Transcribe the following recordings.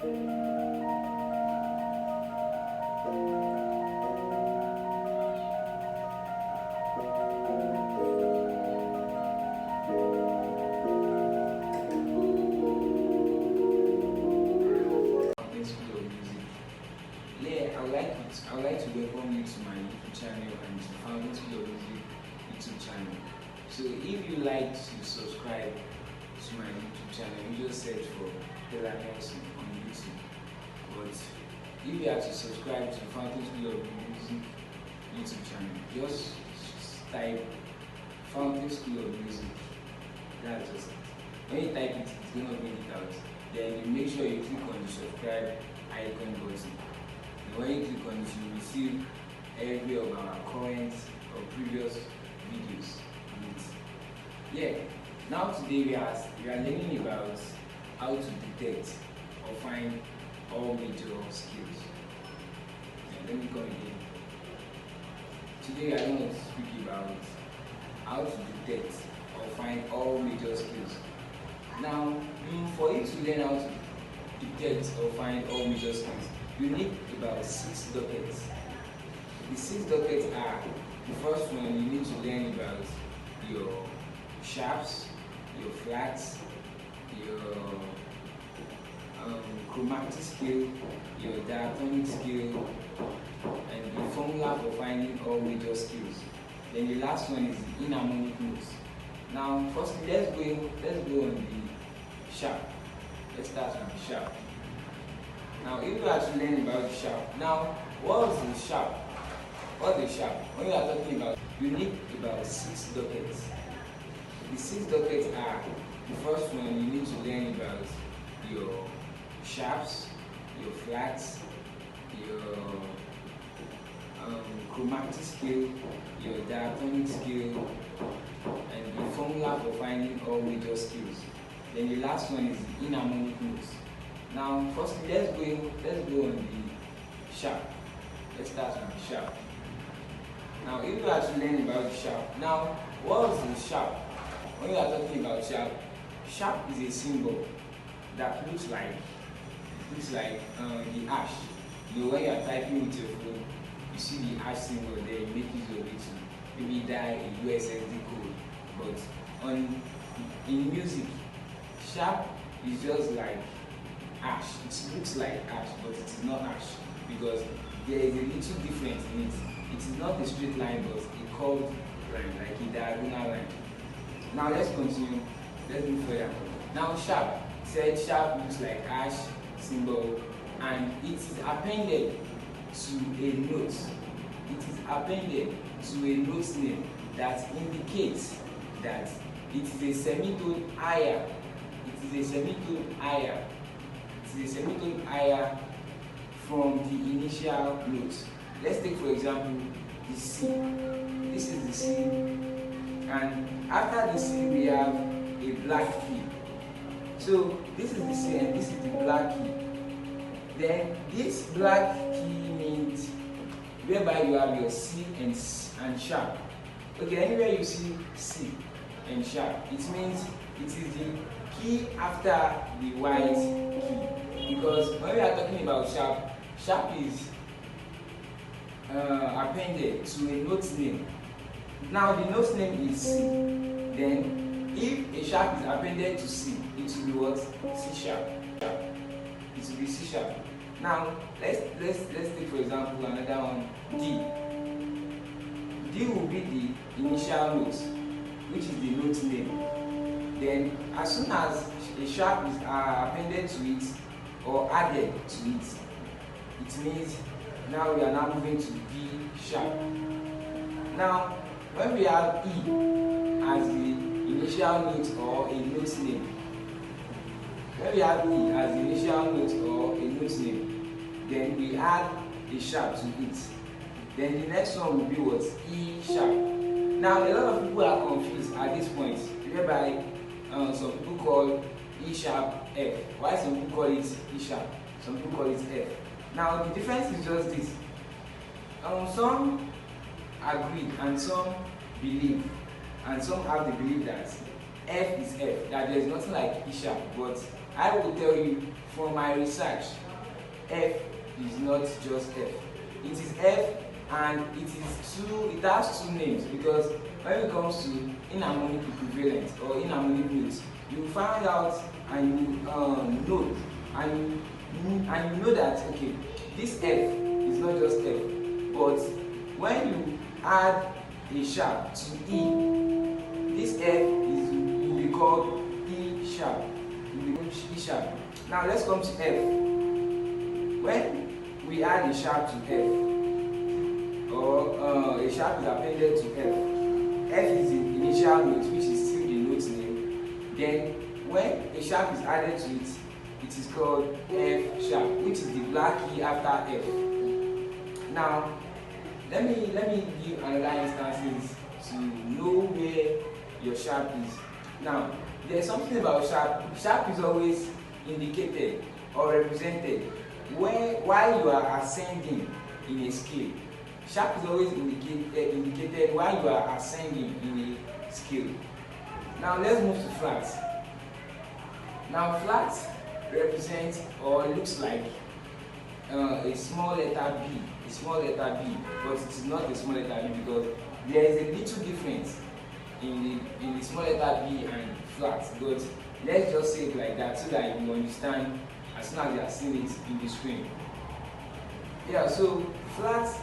I would like to welcome you to my YouTube channel and to Founding School of Music YouTube channel. So if you like to subscribe to my YouTube channel, you just search for Taylor Nelson on YouTube. But if you have to subscribe to Founding School of Music YouTube channel, just type Founding School of Music. That's just it. When you type it, it's going to bring it out. Then you make sure you click on the subscribe icon button. When you click on it, you receive every of our current or previous videos on it. Yeah. Now today we are learning about how to detect or find all major scales. Let me come again. Today we are going to speak about how to detect or find all major scales. Now, for you to learn how to detect or find all major scales, you need about 6 dockets. The 6 dockets are: the first one, you need to learn about your sharps, your flats, your chromatic scale, your diatonic scale, and the formula for finding all major scales. Then the last one is the enharmonic notes. Now, firstly, let's go on the sharp. Let's start with the sharp. Now, if you are to learn about the sharp, now what is the sharp? What is the sharp? When you are talking about, you need about 6 dockets. The 6 dockets are: the first one, you need to learn about your sharps, your flats, your chromatic scale, your diatonic scale, and the formula for finding all major scales. Then the last one is the enharmonic notes. Now, firstly, let's go on the sharp. Let's start with the sharp. Now, if you are to learn about the sharp, now what is the sharp? When you are talking about sharp, sharp is a symbol that looks like the hash. You know, when you are typing with your phone, you see the hash symbol there. You make use of it to maybe dial a USSD code. But in music, sharp is just like ash. It looks like ash, but it is not ash, because there is a little difference in it. It is not a straight line, but a curved line, like a diagonal line. Now let's continue. Let's move further. Now sharp. Said sharp looks like ash symbol, and it is appended to a note. It is appended to a note name that indicates that it is a semitone higher. It is a semitone higher. It is a semitone higher from the initial note. Let's take, for example, the C. This is the C, and after the C we have a black key. So this is the C and this is the black key. Then this black key means whereby you have your C and sharp. Okay, anywhere you see C and sharp, it means it is the key after the white key. Because when we are talking about sharp, sharp is appended to a note name. Now the note name is C. Then if a sharp is appended to C, it will be what? C sharp. It will be C sharp. Now let's take, for example, another one, D. D will be the initial note, which is the note name. Then as soon as a sharp is appended to it or added to it, it means now we are now moving to D sharp. Now when we have E as the initial note or a note name, when we have E as the initial note or a note name, then we add a sharp to it. Then the next one will be what? E sharp. Now a lot of people are confused at this point, whereby some people call E sharp F. Why some people call it E sharp? Some people call it F. Now the difference is just this. Some agree and some believe, and some have the belief that F is F, that there is nothing like E sharp. But I will tell you from my research, F is not just F. It is F, and it has two names, because when it comes to enharmonic equivalent or enharmonic notes, you find out and you know and you know that okay, this F is not just F, but when you add a sharp to E, this F will be called E sharp. E sharp. Now let's come to F. When we add a sharp to F, or a sharp is appended to F, F is the initial note, which is still the note name. Then when a sharp is added to it, it is called F sharp, which is the black key after F. Now let me give another instances to know where your sharp is. Now there's something about sharp. Sharp is always indicated or represented while you are ascending in a scale. Sharp is always indicated while you are ascending in a scale. Now let's move to flat. Now flat represents or looks like a small letter B, but it is not a small letter B, because there is a little difference in the small letter B and flat. But let's just say it like that so that you understand as soon as you are seeing it in the screen. Yeah, so flat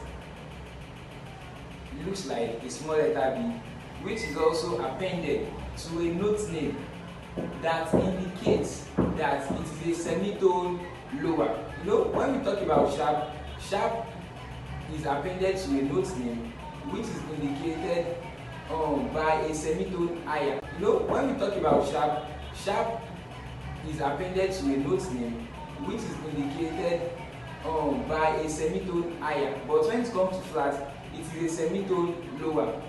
looks like a small letter B, which is also appended to a note name that indicates that it is a semitone lower. You know, when we talk about sharp, sharp is appended to a note name which is indicated by a semitone higher. You know, when we talk about sharp, sharp is appended to a note name which is indicated by a semitone higher. But when it comes to flat, it is a semitone lower.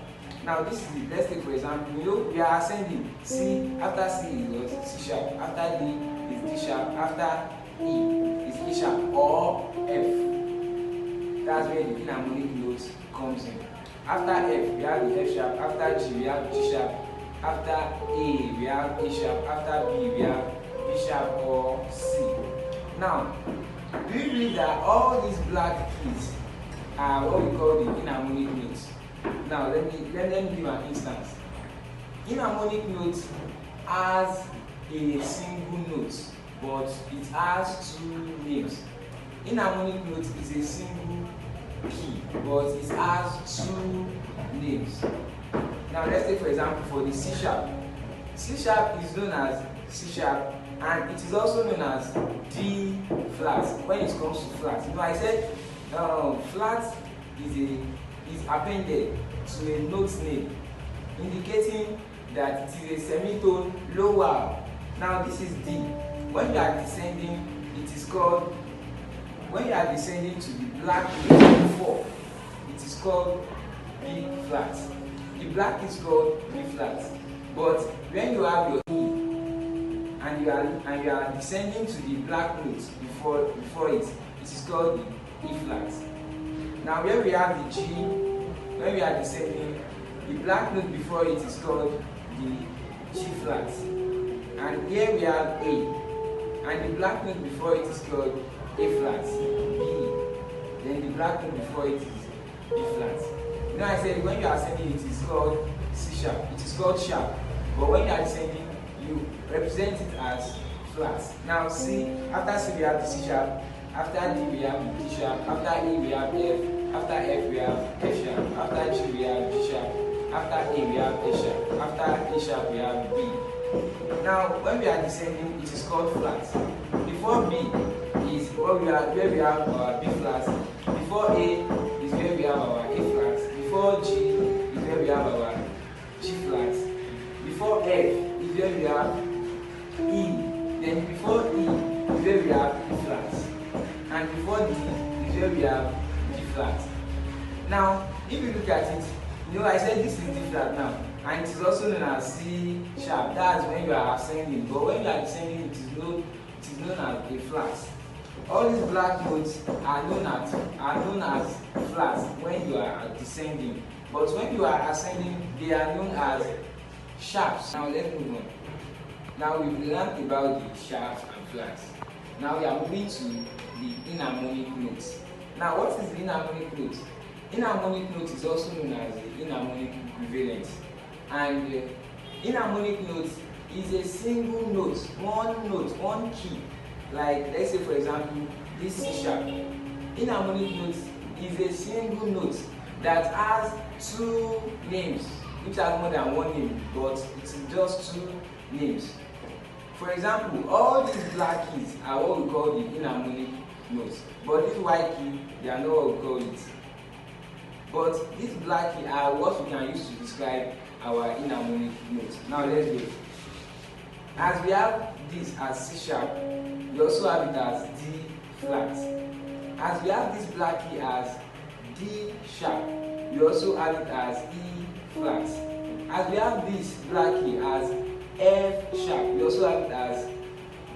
Now this is it. Let's take for example, you know, we are ascending. C, after C is what? C sharp. After D is D sharp. After E is E sharp or F. That's where the enharmonic notes comes in. After F we have the F sharp. After G we have G sharp. After A we have A sharp. After B we have B sharp or C. Now, do you believe that all these black keys are what we call the enharmonic notes? Now let me give an instance. Enharmonic note has a single note, but it has two names. Enharmonic note is a single key, but it has two names. Now let's take for example for the C sharp. C sharp is known as C sharp, and it is also known as D flat when it comes to flat. You know, I said flat is appended to a note name, indicating that it is a semitone lower. Now this is D. When you are descending, it is called, when you are descending to the black note before, it is called B flat. The black is called B flat. But when you have your E and you are descending to the black note before it is called the E flat. Now where we have the G, when we are descending, the black note before it is called the G flat. And here we have A, and the black note before it is called A flat, B. Then the black note before it is B flat. Now I said when you are ascending, it is called C sharp. It is called sharp. But when you are descending, you represent it as flat. Now C, after C we have the C sharp. After D we have D sharp. After E we have F. After F we have F sharp. After G we have G sharp. After A we have A sharp. After A sharp we have B. Now when we are descending, it is called flat. Before B is where we have our B flat. Before A is where we have our A flat. Before G is where we have our G flat. Before F is where we have E. Then before E is where we have E flat. And before D is where we have D flat. Now, if you look at it, you know I said this is D flat now, and it is also known as C sharp. That's when you are ascending. But when you are descending, it is known as A flat. All these black notes are known as flats when you are descending. But when you are ascending, they are known as sharps. Now let's move on. Now we've learned about the sharps and flat. Now we are moving to the enharmonic notes. Now what is the enharmonic note? Enharmonic note is also known as the enharmonic equivalent, and enharmonic note is a single note, one key. Like let's say for example this C sharp. Enharmonic note is a single note that has two names, which has more than one name, but it's just two names. For example, all these black keys are what we call the enharmonic notes, but this white key, they are not what we call it. But these black keys are what we can use to describe our enharmonic notes. Now let's go. As we have this as C sharp, we also have it as D flat. As we have this black key as D sharp, we also have it as E flat. As we have this black key as F sharp, we also have it as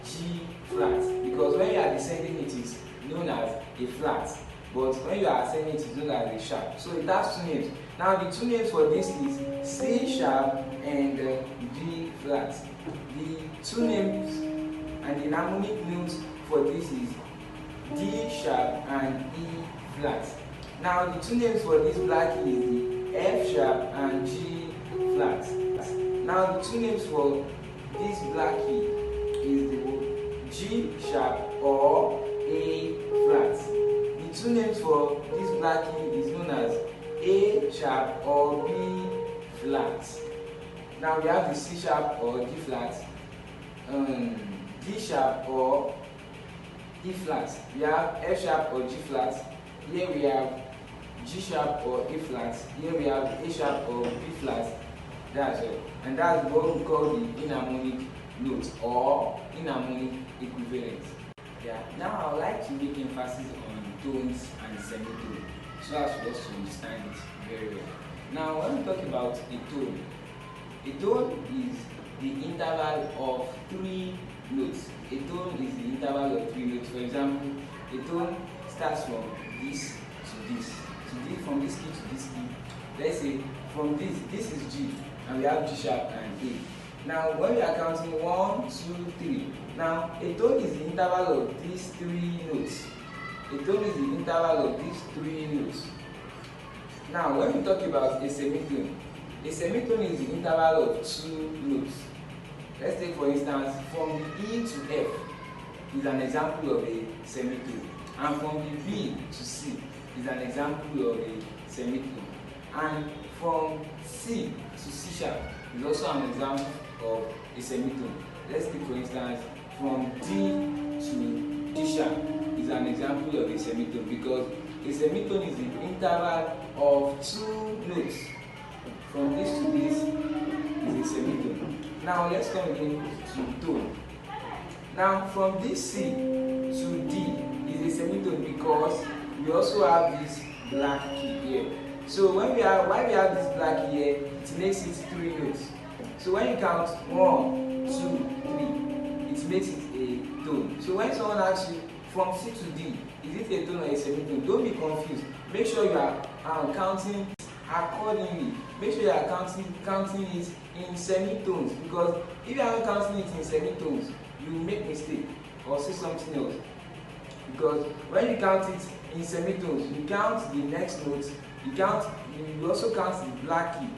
G flat, because when you are descending it is known as a flat, but when you are ascending it is known as a sharp. So it has two names. Now the two names for this is C sharp and G flat. The two names and the enharmonic note for this is D sharp and E flat. Now the two names for this black key is the F sharp and G flat. Now the two names for this black key is the G sharp or A flat. The two names for this black key is known as A sharp or B flat. Now we have the C sharp or D flat, D sharp or E flat. We have F sharp or G flat. Here we have G sharp or A flat. Here we have A sharp or B flat. That's it. And that's what we call the enharmonic note or enharmonic equivalent. Yeah. Now I would like to make emphasis on tones and semitone so as for us to understand it very well. Now when we talk about a tone is the interval of three notes. A tone is the interval of three notes. For example, a tone starts from this to this, from this key to this key. Let's say from this is G, and we have G sharp and A. Now when we are counting 1, 2, 3, now a tone is the interval of these three notes. A tone is the interval of these three notes. Now when we talk about a semitone is the interval of two notes. Let's take for instance from the E to F is an example of a semitone, and from the B to C is an example of a semitone, and from C to C sharp is also an example of a semitone. Let's take for instance from D to D sharp is an example of a semitone, because a semitone is the interval of two notes. From this to this is a semitone. Now let's come again to tone. Now from this C to D is a semitone because we also have this black key here. So why we have this black key here, it makes it three notes. So when you count 1, 2, 3, it makes it a tone. So when someone asks you from C to D, is it a tone or a semitone? Don't be confused. Make sure you are counting accordingly. Make sure you are counting it in semitones, because if you are not counting it in semitones, you will make mistake or say something else. Because when you count it in semitones, you count the next note, you also count the black key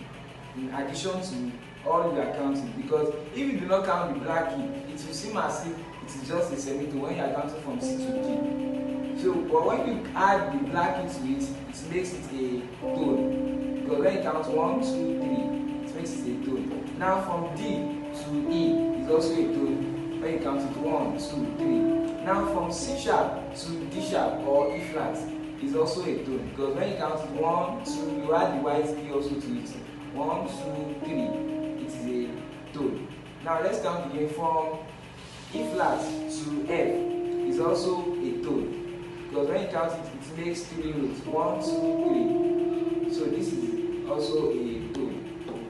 in addition to all you are counting. Because if you do not count the black key, it will seem as if it is just a semitone when you are counting from C to D. So, but when you add the black key to it, it makes it a tone. Because when you count 1, 2, 3, it makes it a tone. Now from D to E is also a tone when you count it 1, 2, 3. Now from C sharp to D sharp or E flat is also a tone, because when you count it 1, 2, you add the white key also to it. 1, 2, 3, it is a tone. Now let's count again from E flat to F is also a tone, because when you count it, it makes three notes. 1, 2, 3. So this is also a tone.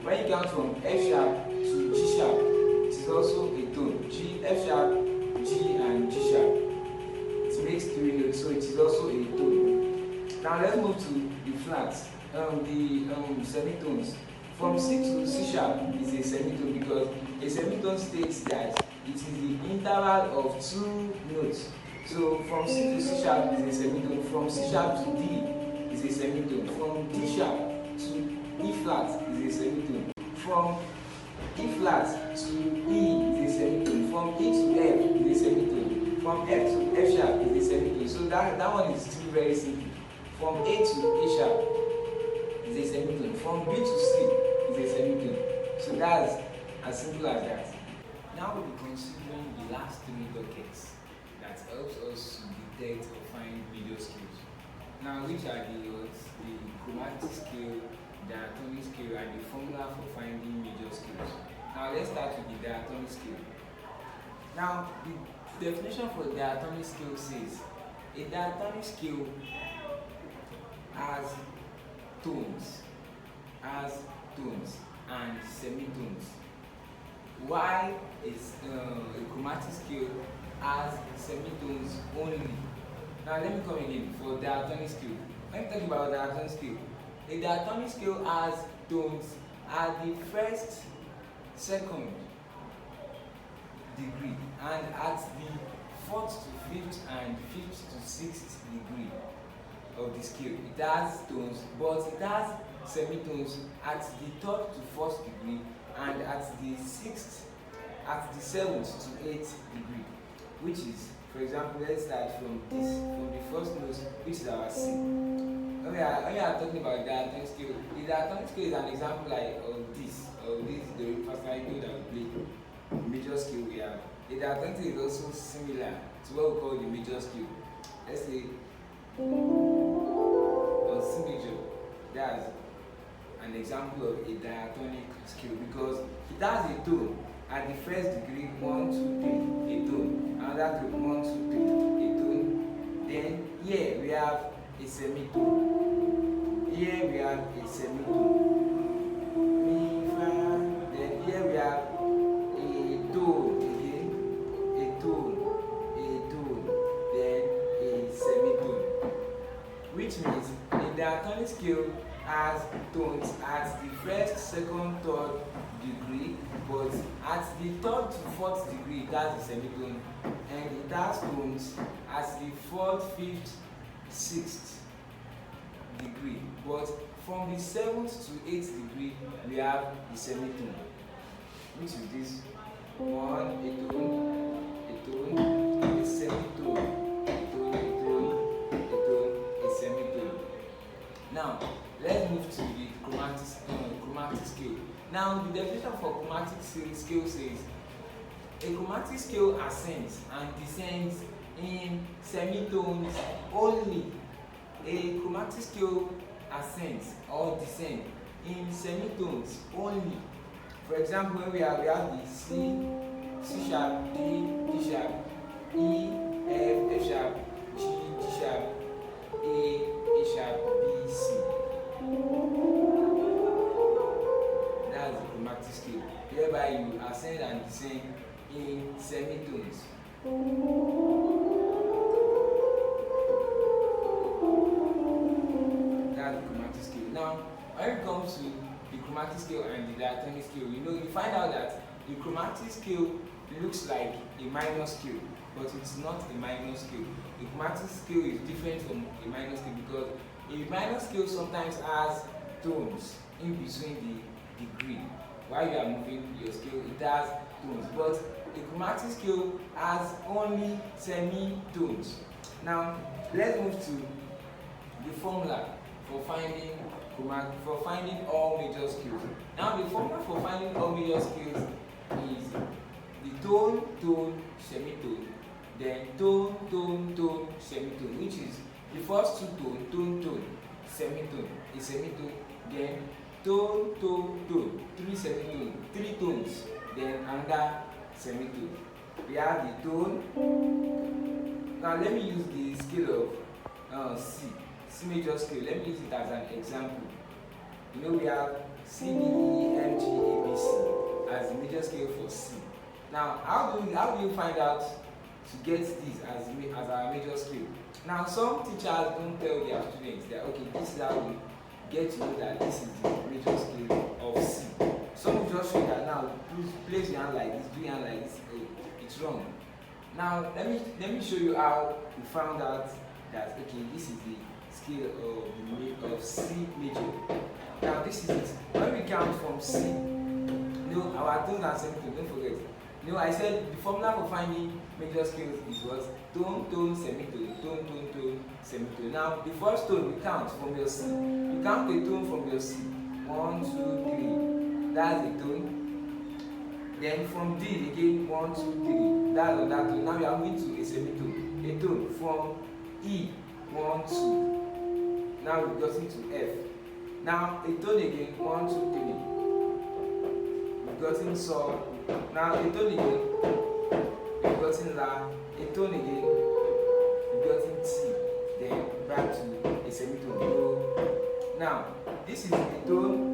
When you count from F sharp to G sharp, it is also a tone. F sharp, G and G sharp. It makes three notes, so it is also a tone. Now let's move to the flats, the semitones. From C to C sharp is a semitone, because a semitone states that it is the interval of two notes. So from C to C sharp is a semitone, from C sharp to D is a semitone, from D sharp to E flat is a semitone, from E flat to E is a semitone, from E to F is a semitone, from F to F sharp is a semitone. So that one is still very simple. From A to A sharp is a semitone, from B to C is a semitone. So that's as simple as that. Now we'll be considering the last three buckets that helps us to detect or find major scales. Now, which are the chromatic scale, diatonic scale, and the formula for finding major scales. Now, let's start with the diatonic scale. Now, the definition for diatonic scale says a diatonic scale has tones, and semitones. Why is a chromatic scale has semitones only? Now let me come again for diatonic scale. When we talk about diatonic scale, a diatonic scale has tones at the first, second degree, and at the fourth to fifth and fifth to sixth degree of the scale. It has tones, but it has semitones at the third to fourth degree, and at the seventh to eighth degree, which is, for example, let's start from the first note, which is our C. When we are talking about diatonic scale, the diatonic scale is an example like of this the personality that we play, the major scale we have. The diatonic scale is also similar to what we call the major scale. Let's say on C major, that's an example of a diatonic scale because it has a tone at the first degree, 1, 2, 3, a tone, another tone, 1, 2, 3, a tone. Then here we have a semitone, here we have a semitone, then here we have a tone again, a tone, then a semitone, which means a diatonic scale has tones at the first, second, third degree, but at the third to fourth degree it has a semitone, and it has tones at the fourth, fifth, sixth degree, but from the seventh to eighth degree we have the semitone, which is this one, a tone, a semitone, a semitone. Now let's move to the chromatic scale. Now, the definition for chromatic scale says a chromatic scale ascends and descends in semitones only. A chromatic scale ascends or descends in semitones only. For example, when we have the C sharp, D sharp, E, F sharp, G sharp, A sharp, B, C. That's the chromatic scale, whereby you ascend and descend in semitones. That's the chromatic scale. Now, when it comes to the chromatic scale and the diatonic scale, you find out that the chromatic scale looks like a minor scale, but it's not a minor scale. The chromatic scale is different from a minor scale because a minor scale sometimes has tones in between the degree. While you are moving your scale, it has tones, but a chromatic scale has only semitones. Now, let's move to the formula for finding all major scales. Now, the formula for finding all major scales is the tone, semitone, then tone, semitone, which is the first two tone, semitone, a semitone, then tone, three semitone, three tones, then another semitone. We have the tone. Now let me use the scale of C major scale. Let me use it as an example. We have C, D, E, F, G, A, B, C as the major scale for C. Now, how do you find out to get this as our major scale? Now, some teachers don't tell their students that, okay, this is how we get to know that this is the major scale of C. Some will just show that now, place your hand like this, do your hand like this, it's wrong. Now let me show you how we found out that okay, this is the scale of C major. Now this is it. When we count from C, our tones are semitone, don't forget. I said the formula for finding major scales is what? Tone, tone, semitone, tone, tone, tone, semitone. Now the first tone we count from your C. You count a tone from your C. 1, 2, 3. That's a tone. Then from D again 1, 2, 3. That's another tone. Now we are moving to a semitone. A tone from E 1, 2. Now we've gotten to F. Now a tone again 1, 2, 3. We've gotten Sol. Now a tone again. We've gotten La. A tone again. We've gotten T. Then back to a semitone. Do. Now this is a tone,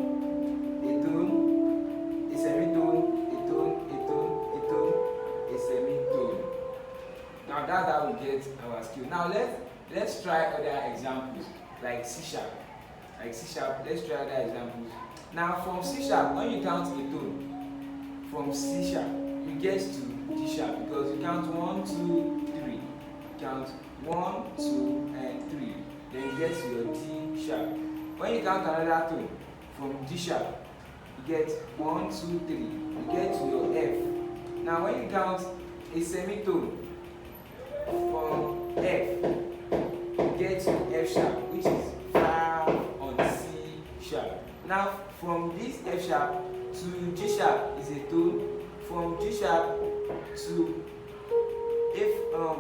a semitone. Now that's how we get our skill. Now let's try other examples like C sharp. Let's try other examples. Now from C sharp, when you count a tone from C sharp, you get to D sharp because you count 1, 2, 3. You count 1, 2, and 3. Then you get to your D sharp. When you count another tone from D sharp, you get 1, 2, 3. You get to your F. Now when you count a semitone from F, you get to F sharp, which is 5 on C sharp. Now from this F sharp to G sharp is a tone. From G sharp to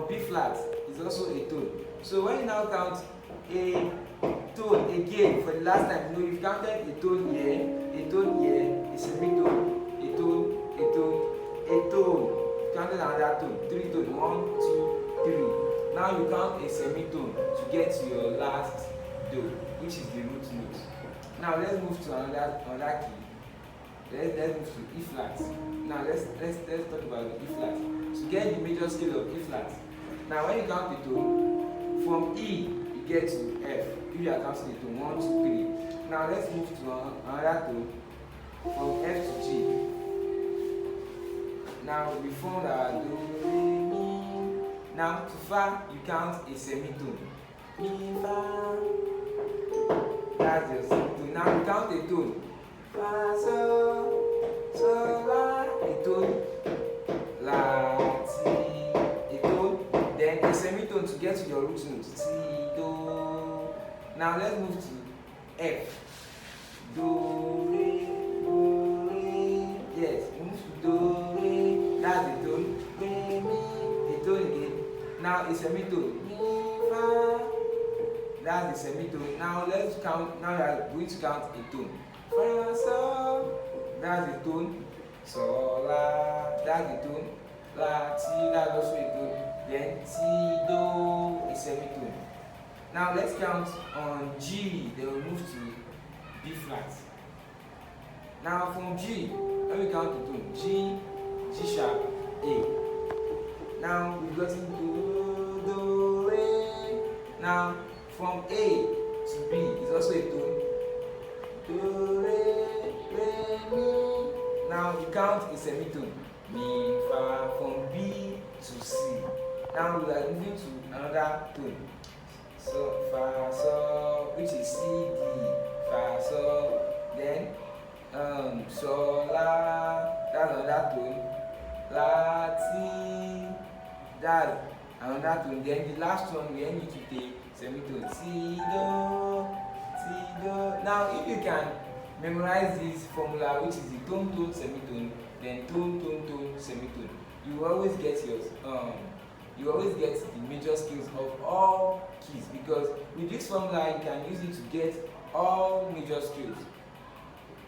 B flat is also a tone. So when you now count a tone again for the last time, you've counted a tone here, a semitone, a tone, a tone. You counted another tone, 3 tones, 1, 2, 3. Now you count a semitone to get to your last do, which is the root note. Now let's move to another key. Let's move to E flat. Now let's talk about the E flat. To get the major scale of E flat. Now when you count the tone from E, you get to F. If you are counting the tone 1, 2, 3. Now let's move to another tone from F to G. Now we found our do, re, mi. Now to Fa, you count a semitone. Mi, Fa. That's your semitone. Now you count a tone. Fa, Sol, Sol, La. A tone. La, Ti. A tone. Then a semitone to get to your root note. Ti, Do. Now let's move to F. Do, Re, Do, Re. Yes, move to Do, Re. That's a tone. Re, Mi. A tone again. Now a semitone. Mi, Fa. That's the semitone. Now let's count. Now we are going to count a tone. Fa, Sol. That's a tone. Sol, La. That's a tone. La, Ti. That's also a tone. Then Ti, Do. A semitone. Now let's count on G. Then we'll move to B flat. Now from G, when we count the tone, G, G sharp, A. Now we've gotten Do, Do, Re. Now from A to B is also a tone. Do, Re, Re, Mi. Now we count a semitone. Mi, Fa. From B to C. Now we are moving to another tone. So, Fa, Sol, which is C, D, Fa, Sol. Then Sol, La. That's another tone. La, Ti. That's another tone. Then the last one we end it with a semitone. Ti, Do, Ti, Do. Now if you can memorize this formula, which is the tone, tone, semitone, then tone, tone, tone, semitone, you always get yours. You always get the major scales of all keys, because with this formula you can use it to get all major scales.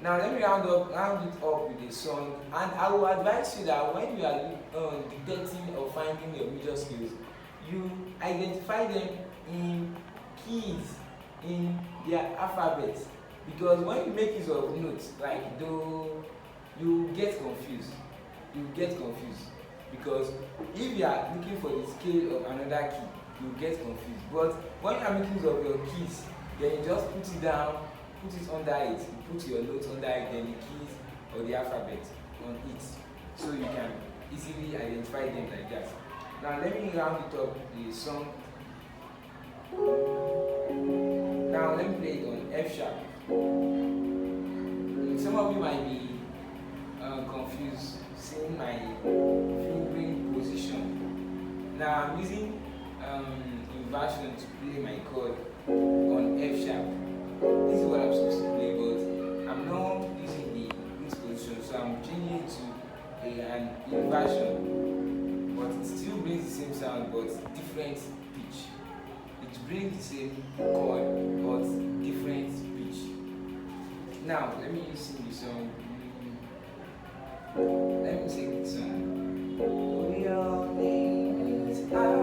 Now let me round it up with a song, and I will advise you that when you are detecting or finding your major scales, you identify them in keys in their alphabet, because when you make use of notes like Do, you get confused. Because if you are looking for the scale of another key, you get confused. But when you are making use of your keys, then you just put it down, put it under it, you put your notes under it, then the keys or the alphabet on it, so you can easily identify them like that. Now let me round it up the song. Now let me play it on F sharp. Some of you might be confused seeing my fingering position. Now I'm using inversion to play my chord on F sharp. This is what I'm supposed to play, but I'm not using this position, so I'm changing it to an inversion. But it still brings the same sound, but different pitch. It brings the same chord, but different pitch. Now let me sing the song. Let me sing the song. Oh, your name is Alpha.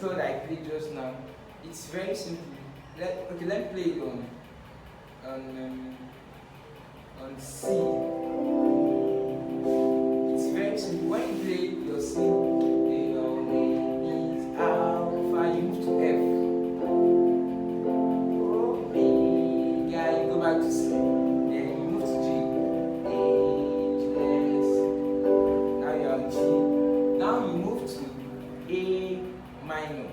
Chord I played just now, it's very simple. Let me play it on C. It's very simple. When you play your C, your name is Alpha, you move to F. Omega, you go back to C. Then you move to G. H, S. Now you're on G. Now you move to A minor.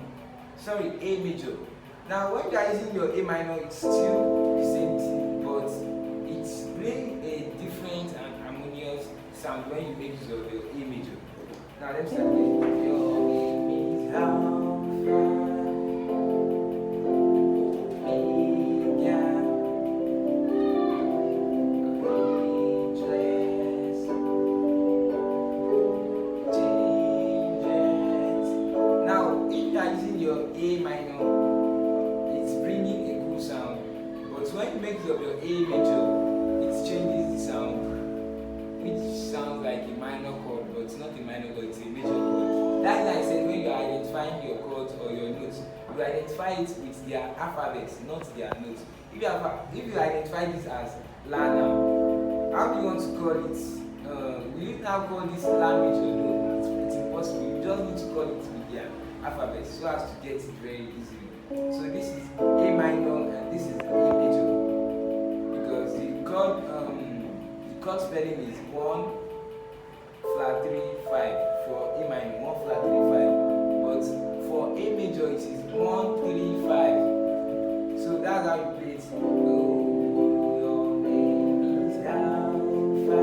Sorry, A major. Now when you are using your A minor, it's still the same thing, but it's playing a different and harmonious sound when you make use of your A major. Now let's start with your name is Alpha. A minor, it's bringing a cool sound, but when you make use of your A major, it changes the sound, which sounds like a minor chord, but it's not a minor chord, it's a major chord. That's why I said when you are identifying your chords or your notes, you identify it with their alphabets, not their notes. If you identify this as La now, how do you want to call it? Will you now call this La major? No, it's impossible. You just need to call it with their alphabet so as to get it very easily. So this is A minor and this is A major, because the chord spelling is 1 flat 3 5 for A minor, 1 flat 3 5, but for A major it is 1 3 5. So that's how you play it. Oh, your name is Alpha.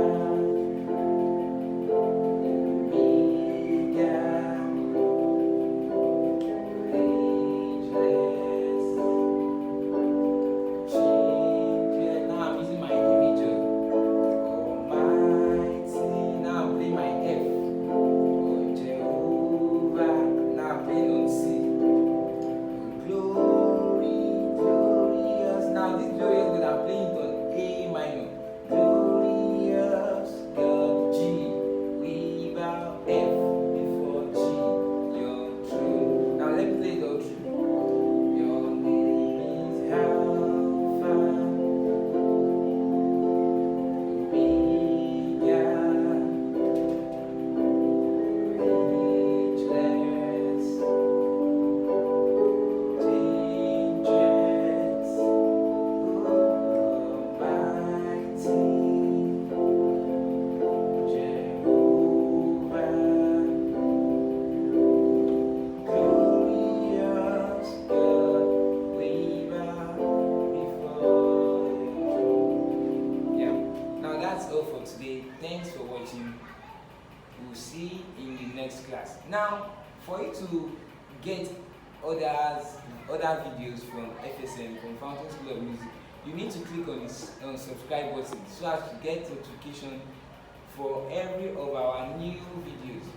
Thanks for watching. We'll see in the next class. Now, for you to get other videos from FSM, from Fountain School of Music, you need to click on this subscribe button so as to get notification for every of our new videos.